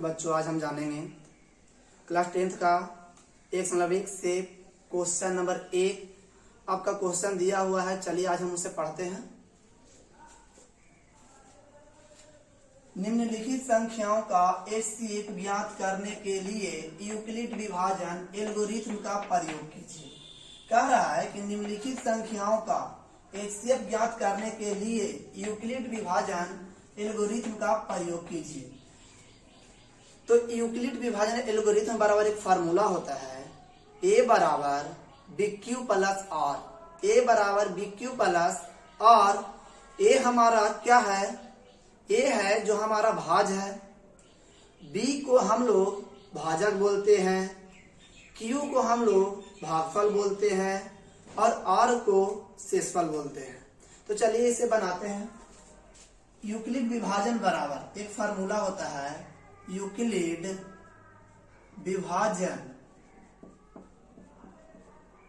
तो बच्चों आज हम जानेंगे क्लास 10th का 1 से क्वेश्चन नंबर 1 आपका क्वेश्चन दिया हुआ है। चलिए आज हम उसे पढ़ते हैं। निम्नलिखित संख्याओं का HCF ज्ञात करने के लिए यूक्लिड विभाजन एल्गोरिथ्म का प्रयोग कीजिए। कह रहा है कि निम्नलिखित संख्याओं का HCF ज्ञात करने के लिए यूक्लिड विभाजन एल्गोरिथ्म का प्रयोग कीजिए। तो यूक्लिड विभाजन एल्गोरिथ्म बराबर एक फार्मूला होता है A बराबर BQ प्लस R। A बराबर BQ प्लस R। A हमारा क्या है? A है जो हमारा भाज है। B को हम लोग भाजक बोलते हैं, Q को हम लोग भागफल बोलते हैं और R को शेषफल बोलते हैं। तो चलिए इसे बनाते हैं। यूक्लिड विभाजन बराबर एक फार्मूला होता है यूक्लिड विभाजन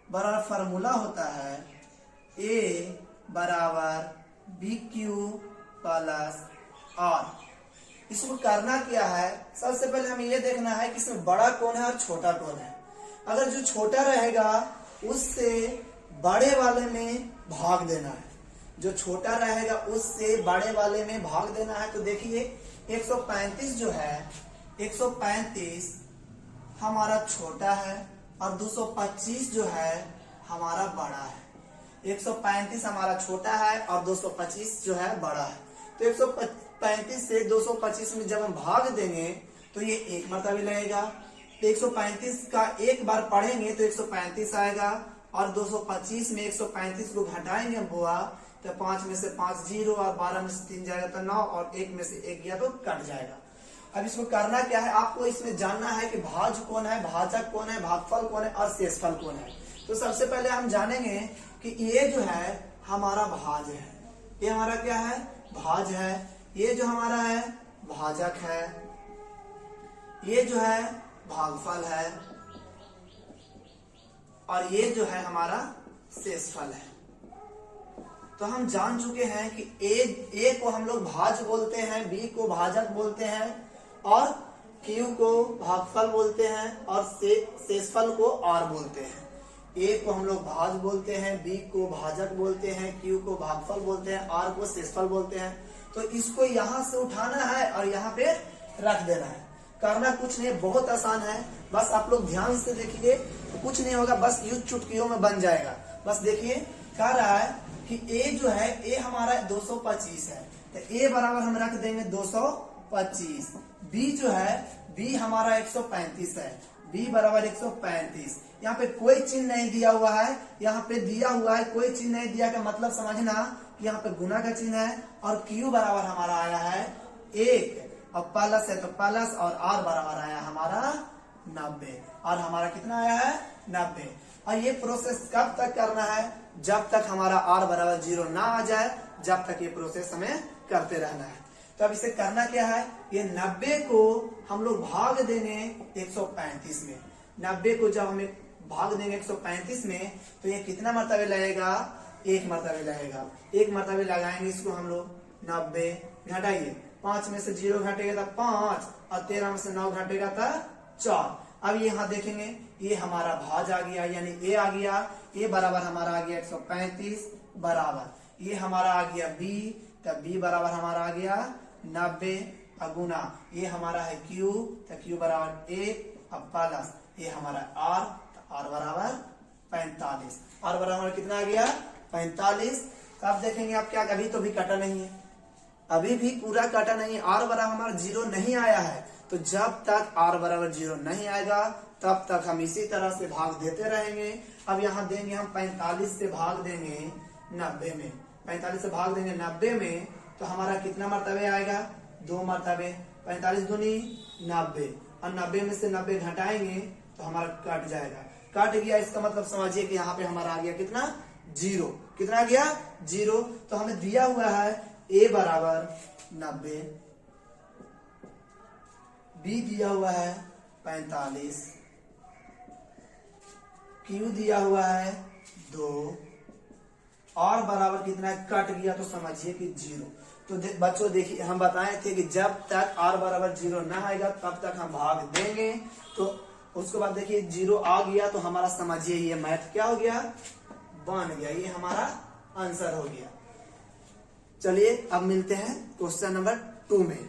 बराबर फार्मूला होता है A बराबर BQ प्लस R। इसको करना क्या है? सबसे पहले हमें ये देखना है कि इसमें बड़ा कौन है और छोटा कौन है। अगर जो छोटा रहेगा उससे बड़े वाले में भाग देना है, जो छोटा रहेगा उससे बड़े वाले में भाग देना है। तो देखिए 135 जो है 135 हमारा छोटा है और 225 जो है हमारा बड़ा है। 135 हमारा छोटा है और 225 जो है बड़ा है। तो 135 से 225 में जब हम भाग देंगे तो ये एक मर्तबा लगेगा। तो 135 का एक बार पढ़ेंगे तो 135 आएगा और 225 में 135 को घटाएंगे बुआ तो 5 में से 5 0 और 12 में से 3 जाएगा तो 9 और 1 में से 1 गया तो कट जाएगा। अब इसको करना क्या है? आपको इसमें जानना है कि भाज कौन है, भाजक कौन है, भागफल कौन है और शेषफल कौन है। तो सबसे पहले हम जानेंगे कि ये जो है हमारा भाज है, ये हमारा क्या है? भाज है। ये जो हमारा है भाजक है, ये जो है भागफल है और ये जो है हमारा शेषफल है। तो हम जान चुके हैं कि A को हम लोग भाज बोलते हैं, B को भाजक बोलते हैं और Q को भागफल बोलते हैं और शेषफल को R बोलते हैं। A को हम लोग भाज बोलते हैं, B को भाजक बोलते हैं, Q को भागफल बोलते हैं, R को शेषफल बोलते हैं। तो इसको यहाँ से उठाना है और यहाँ पे रख देना है। करना कुछ नहीं, बहुत आसान है। बस आप लोग ध्यान से देखिए, कुछ नहीं होगा, बस यूं चुटकियों में बन जाएगा। बस देखिए कह रहा है कि A जो है A हमारा 225 है तो A बराबर हम रख देंगे 225। B जो है B हमारा 135 है, B बराबर 135। यहाँ पे कोई चिन्ह नहीं दिया हुआ है, यहाँ पे दिया हुआ है कोई चिन्ह नहीं दिया का मतलब समझना कि यहाँ पे गुना का चिन्ह है। और Q बराबर हमारा आया है 1 और प्लस है तो प्लस और R बराबर आया हमारा 90 और हमारा कितना आया है 90। और ये प्रोसेस कब तक करना है? जब तक हमारा R बराबर 0 ना आ जाए, जब तक ये प्रोसेस हमें करते रहना है। तो अब इसे करना क्या है? ये 90 को हम लोग भाग देंगे 135 में। 90 को जब हमें भाग देंगे 135 में तो ये कितना मर्तबे लगेगा? एक मर्तबे लगेगा। एक मर्तबे लगाएंगे इसको हम लोग। 90 घटाइए, 5 में से 0 घटेगा तो 5 और 13 में से 9 घटेगा तो 4। अब यहाँ देखेंगे ये हमारा भाज आ गया यानी A आ गया। A बराबर हमारा आ गया 135 बराबर ये हमारा आ गया B, तब B बराबर हमारा आ गया 90 अगुना ये हमारा है Q, तो Q बराबर 1 अब प्लस ये हमारा R, तो R बराबर 45। R बराबर कितना आ गया 45। अब देखेंगे आप क्या, अभी तो भी कटा नहीं है, अभी भी पूरा काटा नहीं है। R बराबर हमारा 0 नहीं आया है। तो जब तक R बराबर 0 नहीं आएगा तब तक हम इसी तरह से भाग देते रहेंगे। अब यहाँ देंगे हम 45 से भाग देंगे 90 में, 45 से भाग देंगे 90 में तो हमारा कितना मर्तबे आएगा? 2 मर्तबे। 45 दूनी 90 और 90 में से 90 घटाएंगे तो हमारा कट जाएगा। कट गया इसका मतलब समझिए कि यहाँ पे हमारा आ गया कितना? 0। कितना आ गया? 0। तो हमें दिया हुआ है A बराबर 90, B दिया हुआ है 45, Q दिया हुआ है 2 और बराबर कितना कट गया तो समझिए कि 0। तो बच्चों देखिए, हम बताए थे कि जब तक r बराबर 0 ना आएगा तब तक हम भाग देंगे। तो उसके बाद देखिए 0 आ गया तो हमारा समझिए ये मैथ क्या हो गया, बन गया, ये हमारा आंसर हो गया। चलिए अब मिलते हैं क्वेश्चन नंबर 2 में।